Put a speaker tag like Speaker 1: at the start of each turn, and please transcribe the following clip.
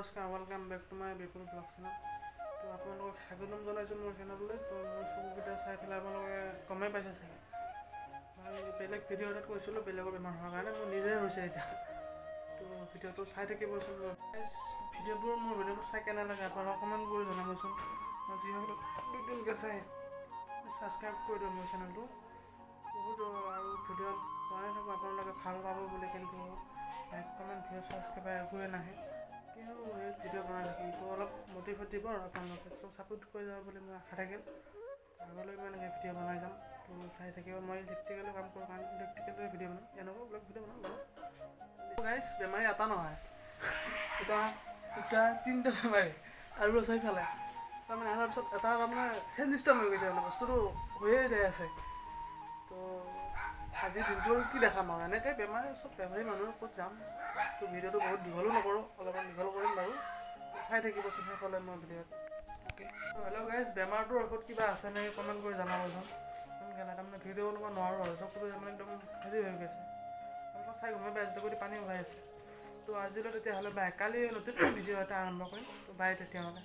Speaker 1: নমস্কাৰ, welcome back to my Bipul blog channel. তো আপোনালোকক স্বাগতম জনাইছোঁ মোৰ চেনেললৈ। তো মোৰ চকুকেইটা চাই পেলাই আপোনালোকে গমেই পাইছে চাগে, মই বেলেগ ভিডিঅ' এটাত কৈছিলোঁ বেলেগৰ বেমাৰ হোৱাৰ কাৰণে, মোৰ নিজে হৈছে এতিয়া। তো ভিডিঅ'টো চাই থাকিবচোন। ভিডিঅ'বোৰ মোৰ ভিডিঅ'বোৰ চাই কেনে লাগে আপোনালোকক কমেণ্ট কৰি জনাবচোন। যিসকলে নতুনকৈ চাই ছাবস্ক্ৰাইব কৰি দিওঁ মোৰ চেনেলটো। বহুত আৰু ভিডিঅ' বনাই থাকোঁ, আপোনালোকে ভাল পাব বুলি, কিন্তু লাইক কমেণ্ট ভিডিঅ' ছাবস্ক্ৰাইবাৰ একোৱে নাহে। কিন্তু এই ভিডিঅ' বনাই থাকিম, তো অলপ মটিভেট দিব আৰু আপোনালোকে, চ' ছাপোৰ্ট কৰি যাব বুলি মোৰ আশা থাকিল। আগলৈ মই এনেকৈ ভিডিঅ' বনাই যাম, তো চাই থাকিব। মই ইলেক্ট্ৰিকেলৰ কাম কৰোঁ কাৰণে ইলেক্ট্ৰিকেলৰ ভিডিঅ' বনাম, এনেকুৱা ব্লগ ভিডিঅ' বনাম বাৰু। গাইজ বেমাৰী এটা নহয়, এটা তিনিটা বেমাৰী আৰু আছে ইফালে। তাৰমানে এটাৰ পিছত এটা তাৰমানে চেইন চিষ্টেম হৈ গৈছে, মানে বস্তুটো হৈয়ে যাই আছে। তো আজিৰ দিনটো আৰু কি দেখাম আৰু, এনেকৈ বেমাৰ চব বেমাৰী মানুহৰ ক'ত যাম। তো ভিডিঅ'টো বহুত দীঘলো নকৰোঁ, অলপমান দীঘল কৰিম বাৰু। চাই থাকিবচোন শেষলৈ মোৰ ভিডিঅ'ত। অ'কে, হেল্ল' গাইজ, বেমাৰটোৰ ঔষধ কিবা আছে নেকি কমেণ্ট কৰি জনাবচোন। সোনকালে তাৰমানে ভিডিঅ' বনাব নোৱাৰোঁ আৰু, চকুটো তাৰমানে একদম হেৰি হৈ গৈছে। আপোনালোকে চাই গমেই পাইছে, চকুদি পানী ওলাই আছে। তো আজিলৈ তেতিয়াহ'লে বাই, কালি নতুন ভিডিঅ' এটা আৰম্ভ কৰিম। তো বাই তেতিয়াহ'লে।